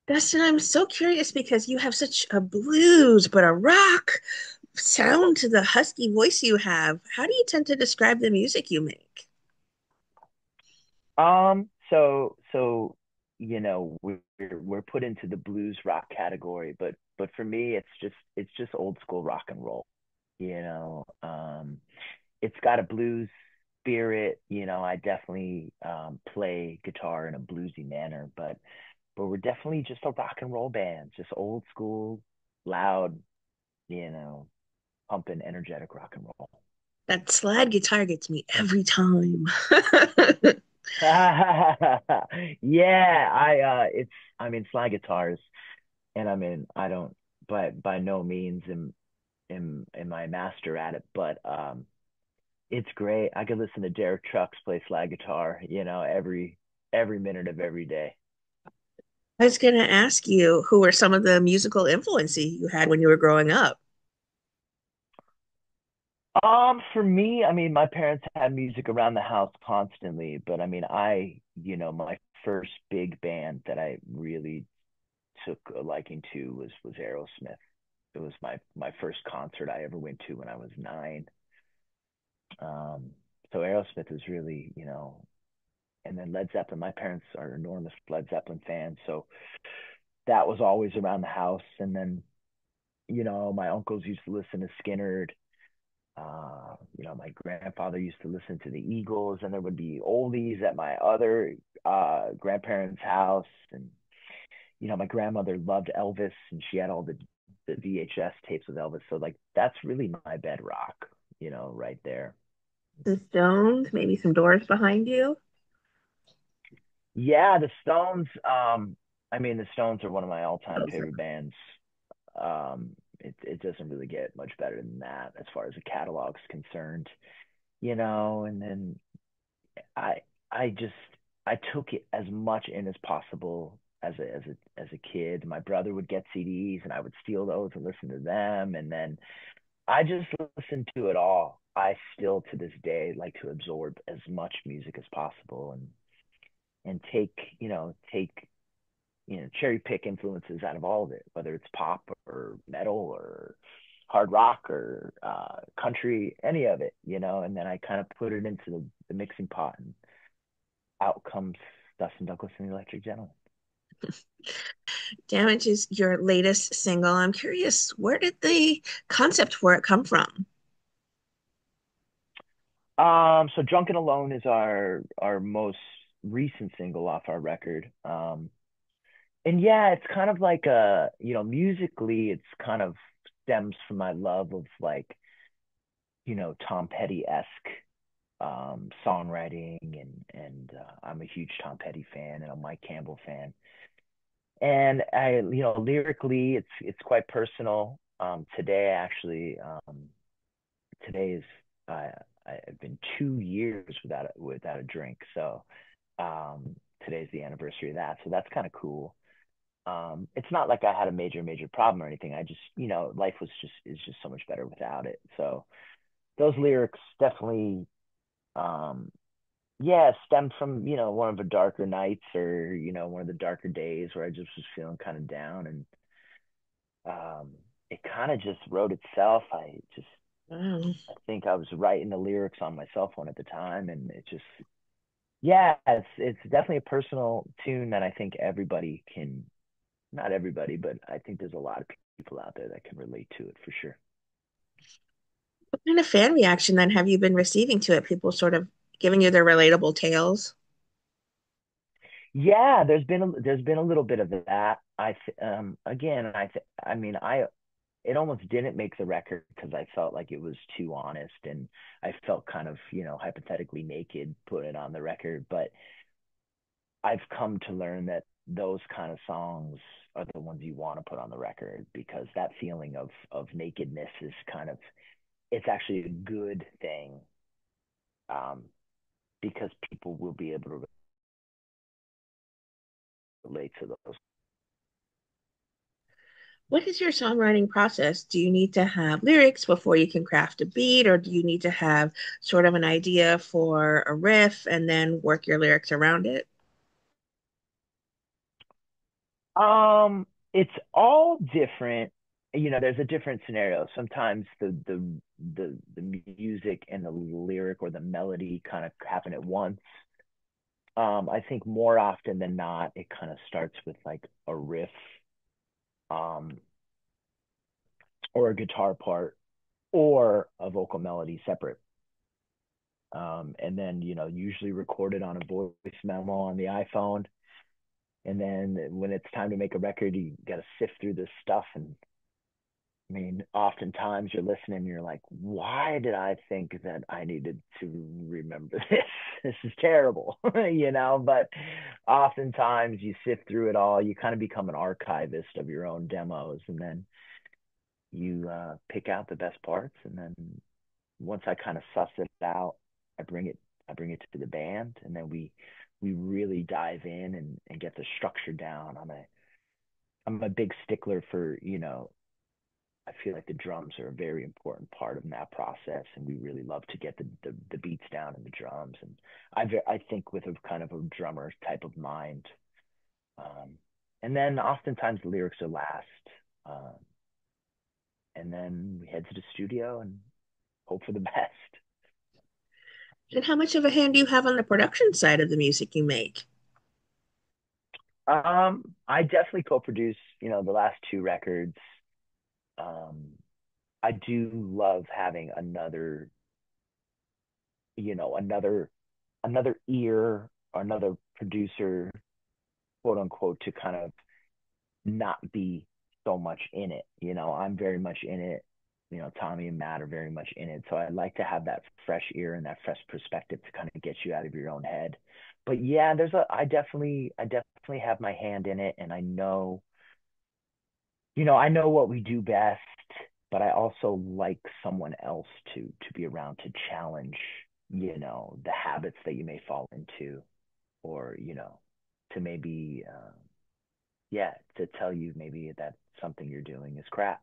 Dustin, I'm so curious because you have such a blues but a rock sound to the husky voice you have. How do you tend to describe the music you make? We're put into the blues rock category, but for me, it's just old school rock and roll. You know, it's got a blues spirit. I definitely play guitar in a bluesy manner, but we're definitely just a rock and roll band, just old school, loud, you know, pumping, energetic rock and roll. That slide guitar gets me every time. Yeah, I mean slide guitars, and I don't by no means am I a master at it, but it's great. I could listen to Derek Trucks play slide guitar, every minute of every day. I was going to ask you who were some of the musical influences you had when you were growing up. For me, I mean, my parents had music around the house constantly, but I mean, my first big band that I really took a liking to was Aerosmith. It was my first concert I ever went to when I was 9. Um, so Aerosmith is really, and then Led Zeppelin. My parents are enormous Led Zeppelin fans, so that was always around the house. And then, my uncles used to listen to Skinner. My grandfather used to listen to the Eagles, and there would be oldies at my other grandparents' house. And my grandmother loved Elvis, and she had all the VHS tapes of Elvis. So like that's really my bedrock, right there. The Stones, maybe some doors behind you. Yeah, the Stones. I mean, the Stones are one of my all-time Those are favorite bands. It doesn't really get much better than that as far as the catalog's concerned, And then I I just I took it as much in as possible as a kid. My brother would get CDs and I would steal those and listen to them, and then I just listened to it all. I still to this day like to absorb as much music as possible and take cherry pick influences out of all of it, whether it's pop or metal or hard rock or country, any of it, and then I kind of put it into the mixing pot, and out comes Dustin Douglas and the Electric Gentleman. Damage is your latest single. I'm curious, where did the concept for it come from? So Drunken Alone is our most recent single off our record. And yeah, it's kind of like musically, it's kind of stems from my love of like, Tom Petty-esque songwriting, and I'm a huge Tom Petty fan and a Mike Campbell fan. And lyrically, it's quite personal. Today is uh, I've been 2 years without a drink, so today's the anniversary of that. So that's kind of cool. It's not like I had a major problem or anything. I just, life is just so much better without it. So those lyrics definitely, um, yeah, stemmed from, one of the darker nights, or, one of the darker days where I just was feeling kind of down, and um, it kind of just wrote itself. Wow. I think I was writing the lyrics on my cell phone at the time, and yeah, it's definitely a personal tune that I think everybody can, not everybody, but I think there's a lot of people out there that can relate to it for sure. What kind of fan reaction then have you been receiving to it? People sort of giving you their relatable tales? Yeah, there's been a little bit of that. Again, I mean, it almost didn't make the record because I felt like it was too honest, and I felt kind of, hypothetically naked putting it on the record. But I've come to learn that those kind of songs are the ones you want to put on the record, because that feeling of nakedness is kind of, it's actually a good thing, um, because people will be able to relate to those. What is your songwriting process? Do you need to have lyrics before you can craft a beat, or do you need to have sort of an idea for a riff and then work your lyrics around it? It's all different. You know, there's a different scenario. Sometimes the music and the lyric or the melody kind of happen at once. I think more often than not, it kind of starts with like a riff, um, or a guitar part, or a vocal melody separate. And then, usually recorded on a voice memo on the iPhone. And then when it's time to make a record, you got to sift through this stuff. And I mean, oftentimes you're listening and you're like, why did I think that I needed to remember this? This is terrible, but oftentimes you sift through it all. You kind of become an archivist of your own demos, and then you pick out the best parts. And then once I kind of suss it out, I bring it I bring it to the band, and then we really dive in and get the structure down. I'm a big stickler for, I feel like the drums are a very important part of that process, and we really love to get the beats down in the drums. And I think with a kind of a drummer type of mind. Um, and then oftentimes the lyrics are last. Um, and then we head to the studio and hope for the best. And how much of a hand do you have on the production side of the music you make? I definitely co-produce, the last two records. Um, I do love having another ear, or another producer, quote unquote, to kind of not be so much in it. I'm very much in it. Tommy and Matt are very much in it. So I like to have that fresh ear and that fresh perspective to kind of get you out of your own head. But yeah, I definitely have my hand in it, and I know what we do best, but I also like someone else to be around to challenge, the habits that you may fall into, or, to maybe, yeah, to tell you maybe that something you're doing is crap.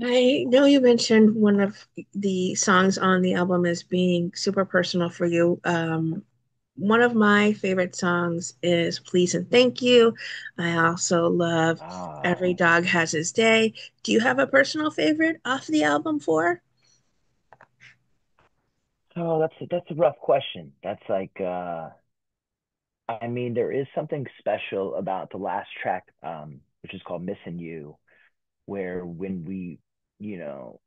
I know you mentioned one of the songs on the album as being super personal for you. One of my favorite songs is Please and Thank You. I also love Every Ah, Dog Has His Day. Do you have a personal favorite off the album for? oh, that's a rough question. That's like, I mean, there is something special about the last track, which is called Missing You, where when you know,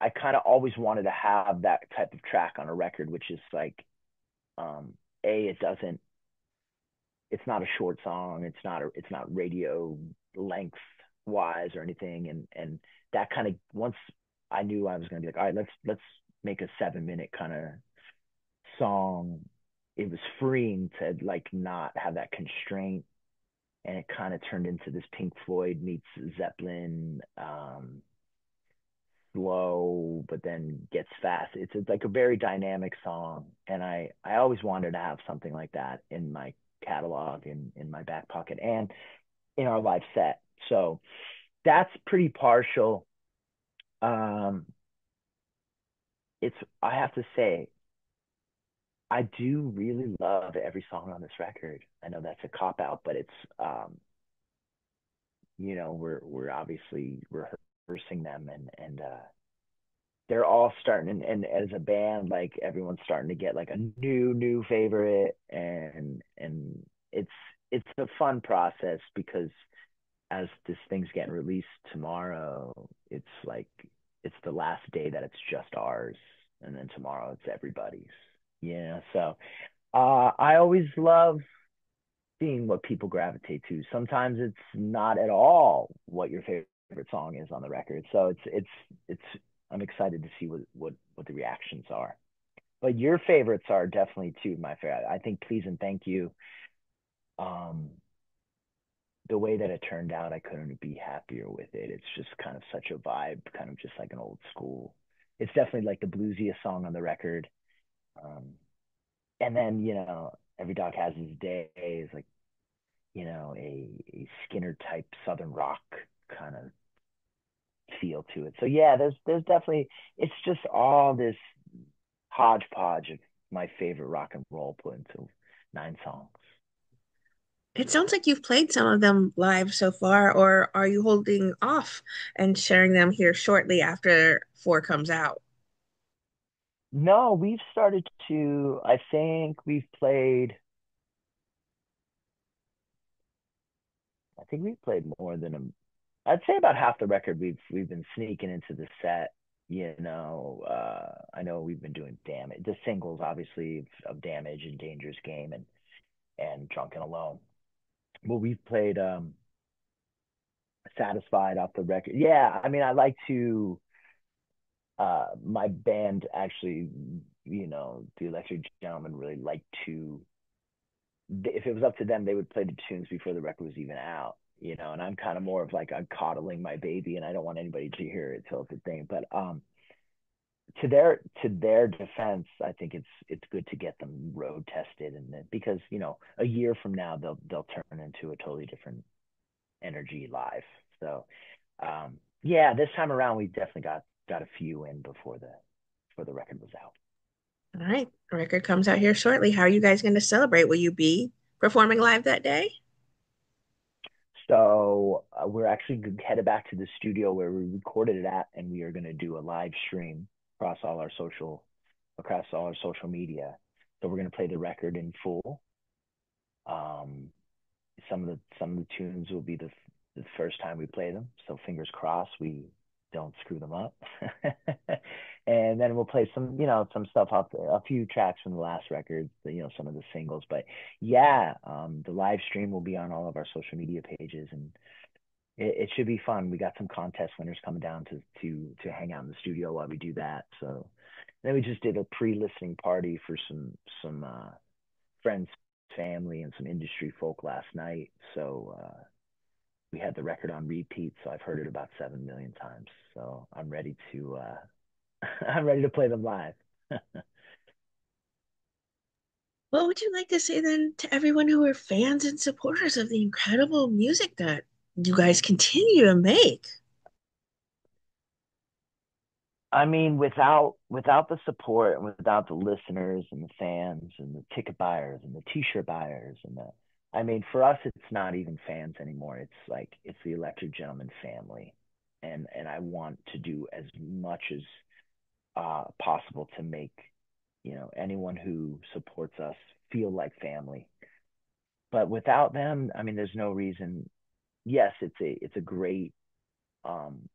I kind of always wanted to have that type of track on a record, which is like, um, it doesn't, it's not a short song, it's not radio length wise or anything, and that kind of, once I knew I was going to be like, all right, let's make a 7 minute kind of song. It was freeing to like not have that constraint, and it kind of turned into this Pink Floyd meets Zeppelin, slow but then gets fast. It's like a very dynamic song, and I always wanted to have something like that in my catalog, in my back pocket, and in our live set. So that's pretty partial. Um, it's I have to say, I do really love every song on this record. I know that's a cop out, but it's, we're obviously rehearsing them, and they're all starting, and as a band, like everyone's starting to get like a new favorite, and it's it's a fun process, because as this thing's getting released tomorrow, it's like it's the last day that it's just ours, and then tomorrow it's everybody's. So I always love seeing what people gravitate to. Sometimes it's not at all what your favorite song is on the record. So it's I'm excited to see what the reactions are. But your favorites are definitely two of my favorite. I think Please and Thank You. Um, the way that it turned out, I couldn't be happier with it. It's just kind of such a vibe, kind of just like an old school. It's definitely like the bluesiest song on the record. Um, and then, Every Dog Has His Day is like, a Skinner type Southern rock kind of feel to it. So yeah, there's definitely, it's just all this hodgepodge of my favorite rock and roll put into 9 songs. It sounds like you've played some of them live so far, or are you holding off and sharing them here shortly after four comes out? No, we've started to, I think we've played more than I'd say about half the record we've been sneaking into the set. I know we've been doing damage, the singles obviously of Damage and Dangerous Game and Drunk and Alone. But we've played Satisfied off the record. Yeah, I mean I like to my band actually, the Electric Gentlemen really like to, if it was up to them, they would play the tunes before the record was even out. And I'm kind of more of like I'm coddling my baby, and I don't want anybody to hear it till it's a thing. But to their defense, I think it's good to get them road tested, and then, because a year from now they'll turn into a totally different energy live. So yeah, this time around we definitely got a few in before the record was out. All right, the record comes out here shortly. How are you guys going to celebrate? Will you be performing live that day? So we're actually headed back to the studio where we recorded it at, and we are going to do a live stream across all our social across all our social media. So we're going to play the record in full. Um, some of the tunes will be the first time we play them. So fingers crossed we don't screw them up. And then we'll play some stuff off a few tracks from the last record, some of the singles. But yeah, the live stream will be on all of our social media pages, and it should be fun. We got some contest winners coming down to hang out in the studio while we do that. So then we just did a pre-listening party for some friends, family, and some industry folk last night. So we had the record on repeat, so I've heard it about 7 million times. So I'm ready to I'm ready to play them live. What would you like to say then to everyone who are fans and supporters of the incredible music that you guys continue to make? I mean, without the support and without the listeners and the fans and the ticket buyers and the t-shirt buyers and the, I mean, for us, it's not even fans anymore. It's like it's the Electric Gentleman family, and I want to do as much as possible to make anyone who supports us feel like family. But without them, I mean, there's no reason. Yes, it's a great um,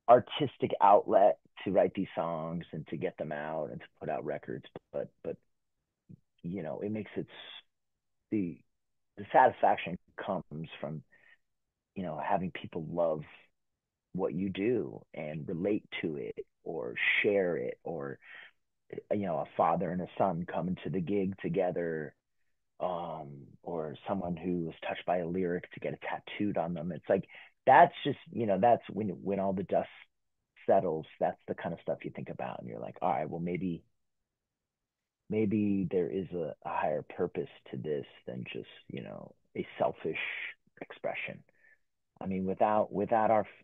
artistic outlet to write these songs and to get them out and to put out records, but it makes it, the the satisfaction comes from having people love what you do and relate to it or share it, or a father and a son coming to the gig together, or someone who was touched by a lyric to get it tattooed on them. It's like that's just that's when all the dust settles. That's the kind of stuff you think about, and you're like, all right, well, maybe there is a higher purpose to this than just a selfish expression. I mean, without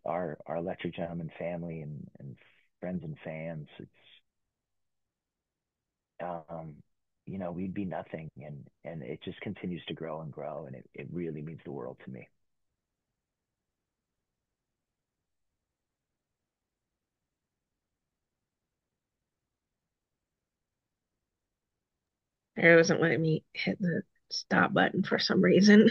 our Electric Gentleman family and friends and fans, it's um, we'd be nothing, and it just continues to grow and grow, and it really means the world to me. It wasn't letting me hit the stop button for some reason.